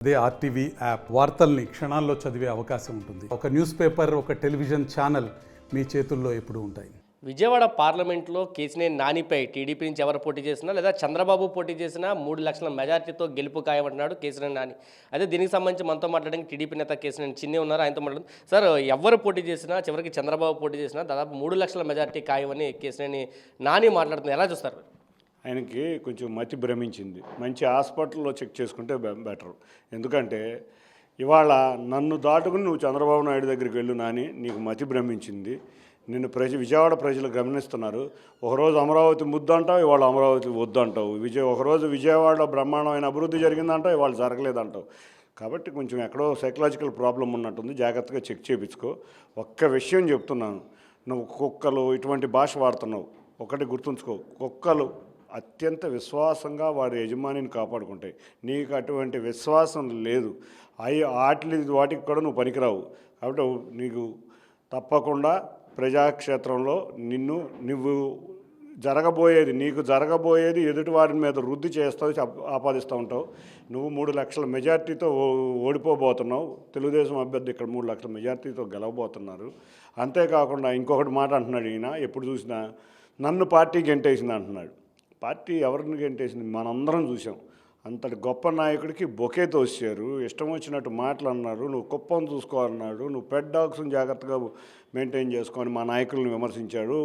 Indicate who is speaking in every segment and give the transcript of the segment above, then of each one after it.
Speaker 1: అదే RTV app వార్తల్ని క్షణాల్లో చదివే అవకాశం ఉంటుంది. ఒక న్యూస్ పేపర్, ఒక టెలివిజన్ ఛానల్ మీ చేతుల్లో ఎప్పుడూ ఉంటాయి.
Speaker 2: విజయవాడ పార్లమెంట్లో కేసినేని నానిపై టీడీపీ నుంచి ఎవరు పోటీ చేసినా లేదా చంద్రబాబు పోటీ చేసినా 3 లక్షల మెజార్టీతో గెలుపు ఖాయమంటున్నాడు కేసినేని నాని. అదే దీనికి సంబంధించి మనతో మాట్లాడడానికి టీడీపీ నేత కేసినేని చిన్ని ఉన్నారు. ఆయనతో మాట్లాడు. సార్, ఎవరు పోటీ చేసినా చివరికి చంద్రబాబు పోటీ చేసినా దాదాపు 3 లక్షల మెజార్టీ ఖాయమని కేసినేని నాని మాట్లాడుతున్నారు. ఎలా చూస్తారు?
Speaker 3: ఆయనకి కొంచెం మతి భ్రమించింది. మంచి హాస్పిటల్లో చెక్ చేసుకుంటే బెటర్. ఎందుకంటే ఇవాళ నన్ను దాటుకుని నువ్వు చంద్రబాబు నాయుడు దగ్గరికి వెళ్ళు నాని, నీకు మతి భ్రమించింది. నిన్ను విజయవాడ ప్రజలు గమనిస్తున్నారు. ఒకరోజు అమరావతి ముద్దంటావు, ఇవాళ అమరావతి వద్దంటావు. ఒకరోజు విజయవాడలో బ్రహ్మాండమైన అభివృద్ధి జరిగిందంటావు, ఇవాళ జరగలేదంటావు. కాబట్టి కొంచెం ఎక్కడో సైకలాజికల్ ప్రాబ్లం ఉన్నట్టుంది. జాగ్రత్తగా చెక్ చేయించుకో. ఒక్క విషయం చెప్తున్నాను, నువ్వు కుక్కలు ఇటువంటి భాష వాడుతున్నావు. ఒకటి గుర్తుంచుకో, కుక్కలు అత్యంత విశ్వాసంగా వారి యజమానిని కాపాడుకుంటాయి. నీకు అటువంటి విశ్వాసం లేదు. వాటికి కూడా నువ్వు పనికిరావు. కాబట్టి నీకు తప్పకుండా ప్రజాక్షేత్రంలో నువ్వు నీకు జరగబోయేది ఎదుటి వారి మీద వృద్ధి చేస్తావు, ఆపాదిస్తూ ఉంటావు. నువ్వు 3 లక్షల మెజార్టీతో ఓడిపోబోతున్నావు. తెలుగుదేశం అభ్యర్థి ఇక్కడ 3 లక్షల మెజార్టీతో గెలవబోతున్నారు. అంతేకాకుండా ఇంకొకటి మాట అంటున్నాడు ఈయన, ఎప్పుడు చూసినా నన్ను పార్టీ గెంటేసింది అంటున్నాడు. పార్టీ ఎవరిని గెంటేసింది మనందరం చూసాం. అంతటి గొప్ప నాయకుడికి బొకే తోసారు, ఇష్టం వచ్చినట్టు మాటలు అన్నారు. నువ్వు కుప్పం చూసుకోవాలన్నాడు, నువ్వు పెడ్ డాగ్స్ని జాగ్రత్తగా మెయింటైన్ చేసుకొని మా నాయకులను విమర్శించాడు.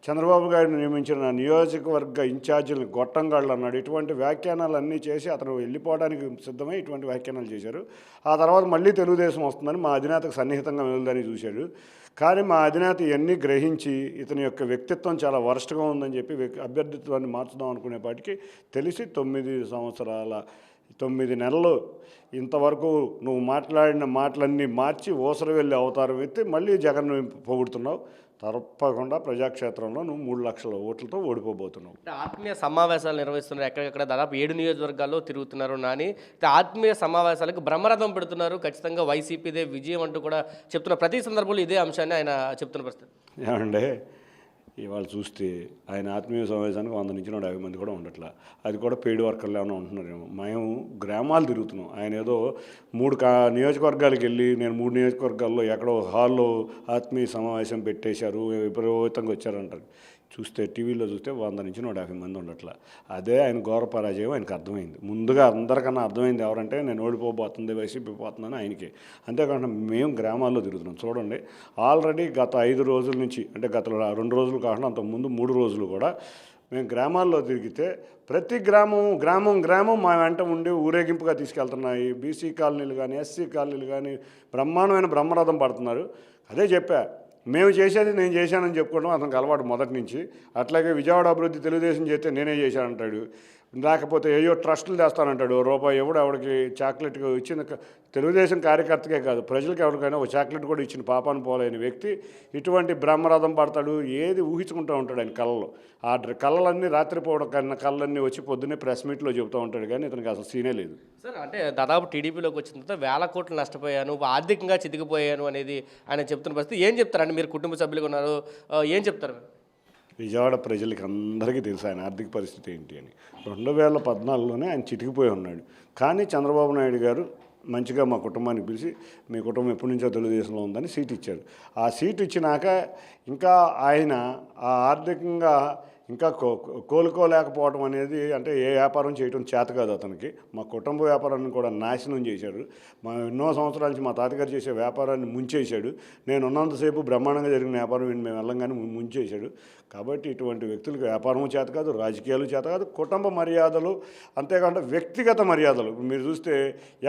Speaker 3: చంద్రబాబు గారిని నియమించిన నియోజకవర్గ ఇన్ఛార్జీలను గొట్టంగాళ్ళు అన్నాడు. ఇటువంటి వ్యాఖ్యానాలు అన్నీ చేసి అతను వెళ్ళిపోవడానికి సిద్ధమై ఇటువంటి వ్యాఖ్యానాలు చేశారు. ఆ తర్వాత మళ్ళీ తెలుగుదేశం వస్తుందని మా అధినేతకు సన్నిహితంగా వెళ్దని చూశాడు. కానీ మా అధినేత ఇవన్నీ గ్రహించి ఇతని యొక్క వ్యక్తిత్వం చాలా వరస్ట్గా ఉందని చెప్పి అభ్యర్థిత్వాన్ని మార్చుదాం అనుకునేపాటికి తెలిసి 9 నెలలు ఇంతవరకు నువ్వు మాట్లాడిన మాటలన్నీ మార్చి ఊసర వెళ్ళి అవతారం ఎత్తి మళ్ళీ జగన్ పొగుడుతున్నావు. తప్పకుండా ప్రజాక్షేత్రంలో నువ్వు 3 లక్షల ఓట్లతో ఓడిపోబోతున్నావు.
Speaker 2: ఆత్మీయ సమావేశాలు నిర్వహిస్తున్నారు. ఎక్కడెక్కడ దాదాపు 7 నియోజకవర్గాల్లో తిరుగుతున్నారు నాని. ఆత్మీయ సమావేశాలకు బ్రహ్మరథం పెడుతున్నారు. ఖచ్చితంగా వైసీపీదే విజయం అంటూ కూడా చెప్తున్నారు. ప్రతి సందర్భంలో ఇదే అంశాన్ని ఆయన చెప్తున్న పరిస్థితి.
Speaker 3: ఏమంటే ఇవాళ చూస్తే ఆయన ఆత్మీయ సమావేశానికి 100 నుంచి 150 మంది కూడా ఉండట్లా. అది కూడా పెయిడ్ వర్కర్లు ఏమైనా ఉంటున్నారేమో. మేము గ్రామాలు తిరుగుతున్నాం. ఆయన ఏదో 3 నియోజకవర్గాలకు వెళ్ళి నేను 3 నియోజకవర్గాల్లో ఎక్కడో హాల్లో ఆత్మీయ సమావేశం పెట్టేశారు, విపరీతంగా వచ్చారంటారు. చూస్తే టీవీలో చూస్తే 100 నుంచి 150 మంది ఉండట్లా. అదే ఆయన ఘోర పరాజయం ఆయనకు అర్థమైంది. ముందుగా అందరికన్నా అర్థమైంది ఎవరంటే నేను ఓడిపోబోతుంది వైసీపీ పోతుందని ఆయనకి. అంతేకాకుండా మేము గ్రామాల్లో తిరుగుతున్నాం. చూడండి, ఆల్రెడీ గత 5 రోజుల నుంచి, అంటే గత 2 రోజులు కాకుండా అంతకుముందు 3 రోజులు కూడా మేము గ్రామాల్లో తిరిగితే ప్రతి గ్రామం మా వెంట ఉండి ఊరేగింపుగా తీసుకెళ్తున్నాయి. బీసీ కాలనీలు కానీ ఎస్సీ కాలనీలు కానీ బ్రహ్మాండమైన బ్రహ్మరథం పడుతున్నారు. అదే చెప్పా, మేము చేసేది నేను చేశానని చెప్పుకోవడం అతనికి అలవాటు మొదటి నుంచి. అట్లాగే విజయవాడ అభివృద్ధి తెలుగుదేశం చేస్తే నేనే చేశానంటాడు. లేకపోతే ఏయో ట్రస్టులు తెస్తానంటాడు. రూపాయి ఎవడికి చాక్లెట్గా ఇచ్చిన తెలుగుదేశం కార్యకర్తకే కాదు, ప్రజలకు ఎవరికైనా ఒక చాక్లెట్ కూడా ఇచ్చిన పాపాన్ని పోలేని వ్యక్తి ఇటువంటి బ్రహ్మరథం పడతాడు. ఏది ఊహించుకుంటూ ఉంటాడు ఆయన కళ్ళలో. ఆ కళ్ళలన్నీ రాత్రిపోవడం కన్నా కళ్ళన్నీ వచ్చి పొద్దున్నే ప్రెస్ మీట్లో చెబుతూ ఉంటాడు. కానీ ఇతనికి అసలు సీనే లేదు.
Speaker 2: సార్, అంటే దాదాపు టీడీపీలోకి వచ్చిన తర్వాత 1000 కోట్లు నష్టపోయాను, ఆర్థికంగా చితికిపోయాను అనేది ఆయన చెప్తున్న పరిస్థితి. ఏం చెప్తారండి? మీరు కుటుంబ సభ్యులుగా ఉన్నారు, ఏం చెప్తారు?
Speaker 3: విజయవాడ ప్రజలకి అందరికీ తెలుసు ఆయన ఆర్థిక పరిస్థితి ఏంటి అని. 2014లోనే ఆయన చితికిపోయి ఉన్నాడు. కానీ చంద్రబాబు నాయుడు గారు మంచిగా మా కుటుంబానికి పిలిచి మీ కుటుంబం ఎప్పటి నుంచో తెలుగుదేశంలో ఉందని సీట్ ఇచ్చారు. ఆ సీట్ ఇచ్చినాక ఇంకా ఆయన ఆ ఆర్థికంగా ఇంకా కోలుకోలేకపోవడం అనేది, అంటే ఏ వ్యాపారం చేయడం చేత కాదు అతనికి. మా కుటుంబ వ్యాపారాన్ని కూడా నాశనం చేశాడు. ఎన్నో సంవత్సరాల నుంచి మా తాతగారు చేసే వ్యాపారాన్ని ముంచేశాడు. నేను ఉన్నంతసేపు బ్రహ్మాండంగా జరిగిన వ్యాపారం మేము వెళ్ళంగానే ముంచేశాడు. కాబట్టి ఇటువంటి వ్యక్తులకు వ్యాపారము చేత కాదు, రాజకీయాలు చేత కాదు, కుటుంబ మర్యాదలు, అంతేకాకుండా వ్యక్తిగత మర్యాదలు. మీరు చూస్తే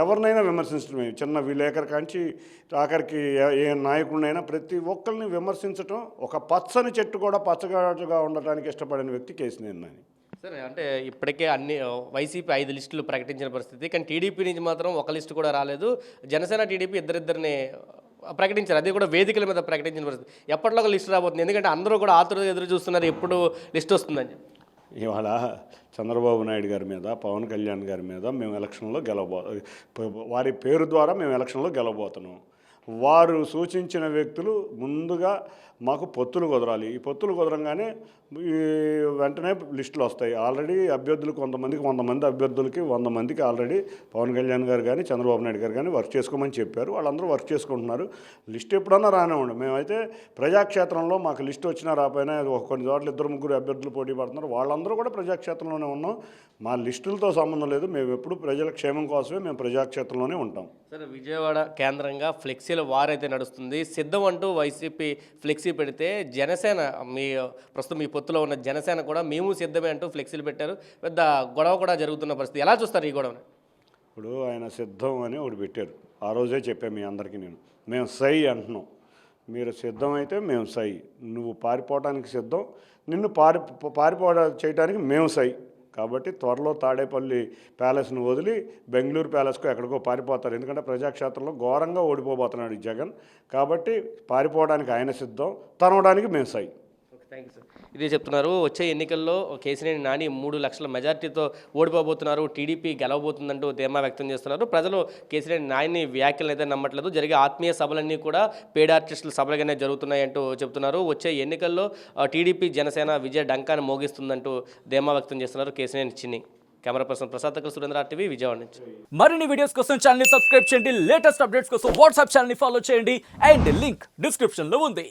Speaker 3: ఎవరినైనా విమర్శించడమే, చిన్న విలేకరు కాంచి ఆఖరికి ఏ నాయకుడినైనా ప్రతి ఒక్కరిని విమర్శించడం. ఒక పచ్చని చెట్టు కూడా పచ్చగా ఉండటానికి ఇష్టపడిన వ్యక్తి కేసినేని నాని.
Speaker 2: సరే, అంటే ఇప్పటికే వైసీపీ 5 లిస్టులు ప్రకటించిన పరిస్థితి. కానీ టీడీపీ నుంచి మాత్రం ఒక లిస్టు కూడా రాలేదు. జనసేన టీడీపీ ఇద్దరిని ప్రకటించారు. అది కూడా వేదికల మీద ప్రకటించిన పరిస్థితి. ఎప్పట్లో ఒక లిస్టు రాబోతుంది? ఎందుకంటే అందరూ కూడా ఆతురత ఎదురు చూస్తున్నారు ఎప్పుడు లిస్ట్ వస్తుందని.
Speaker 3: ఇవాళ చంద్రబాబు నాయుడు గారి మీద, పవన్ కళ్యాణ్ గారి మీద మేము ఎలక్షన్లో వారి పేరు ద్వారా మేము ఎలక్షన్లో గెలవబోతున్నాం. వారు సూచించిన వ్యక్తులు ముందుగా మాకు పొత్తులు కుదరాలి. ఈ పొత్తులు కుదరంగానే ఈ వెంటనే లిస్టులు వస్తాయి. ఆల్రెడీ అభ్యర్థులు కొంతమందికి 100 మంది అభ్యర్థులకి 100 మందికి ఆల్రెడీ పవన్ కళ్యాణ్ గారు కానీ చంద్రబాబు నాయుడు గారు కానీ వర్క్ చేసుకోమని చెప్పారు. వాళ్ళందరూ వర్క్ చేసుకుంటున్నారు. లిస్ట్ ఎప్పుడన్నా రానివ్వండి. మేమైతే ప్రజాక్షేత్రంలో మాకు లిస్ట్ వచ్చినా రాపోయినా కొన్ని చోట్ల 2-3 అభ్యర్థులు పోటీ పడుతున్నారు. వాళ్ళందరూ కూడా ప్రజాక్షేత్రంలోనే ఉన్నాం. మా లిస్టులతో సంబంధం లేదు. మేము ఎప్పుడు ప్రజల క్షేమం కోసమే మేము ప్రజాక్షేత్రంలోనే ఉంటాం.
Speaker 2: సరే, విజయవాడ కేంద్రంగా ఫ్లెక్సీల వార్ అయితే నడుస్తుంది. సిద్ధం అంటూ వైసీపీ ఫ్లెక్సీ పెడితే జనసేన ప్రస్తుతం మీ పొత్తులో ఉన్న జనసేన కూడా మేము సిద్ధమే అంటూ ఫ్లెక్సీలు పెట్టారు. పెద్ద గొడవ కూడా జరుగుతున్న పరిస్థితి. ఎలా చూస్తారు ఈ గొడవని?
Speaker 3: ఇప్పుడు ఆయన సిద్ధం అని ఒకటి పెట్టారు. ఆ రోజే చెప్పాను మీ అందరికీ మేము సై అంటున్నాం. మీరు సిద్ధమైతే మేము సై. నువ్వు పారిపోవడానికి సిద్ధం, నిన్ను చేయడానికి మేము సై. కాబట్టి త్వరలో తాడేపల్లి ప్యాలెస్ను వదిలి బెంగళూరు ప్యాలెస్కు ఎక్కడికో పారిపోతారు. ఎందుకంటే ప్రజాక్షేత్రంలో ఘోరంగా ఓడిపోబోతున్నాడు జగన్. కాబట్టి పారిపోవడానికి ఆయన సిద్ధం, తనవడానికి మేము సై.
Speaker 2: Thank you sir. ఇదే చెప్తున్నారు. వచ్చే ఎన్నికల్లో కేసీనేని నాని 3 లక్షల మెజార్టీతో ఓడిపోబోతున్నారు, టీడీపీ గెలవబోతుందంటూ ధీమా వ్యక్తం చేస్తున్నారు. ప్రజలు కేసీనేని నాని వ్యాఖ్యలు అయితే నమ్మట్లేదు. జరిగే ఆత్మీయ సభలన్నీ కూడా పెయిడ్ ఆర్టిస్టుల సభలుగానే జరుగుతున్నాయంటూ చెప్తున్నారు. వచ్చే ఎన్నికల్లో టీడీపీ జనసేన విజయ డంకాన్ని మోగిస్తుందంటూ ధీమా వ్యక్తం చేస్తున్నారు కేసీనేని చిన్ని. కెమెరా పర్సన్ ప్రసాద్ దగ్గర సురేంద్ర RTV విజయవాడ నుంచి.
Speaker 4: మరిన్ని వీడియోస్ కోసం ఛానల్ ని సబ్స్క్రైబ్ చేయండి. లేటెస్ట్ అప్డేట్స్ కోసం వాట్సాప్ ఛానల్ ని ఫాలో చేయండి. అండ్ లింక్ డిస్క్రిప్షన్ లో ఉంది.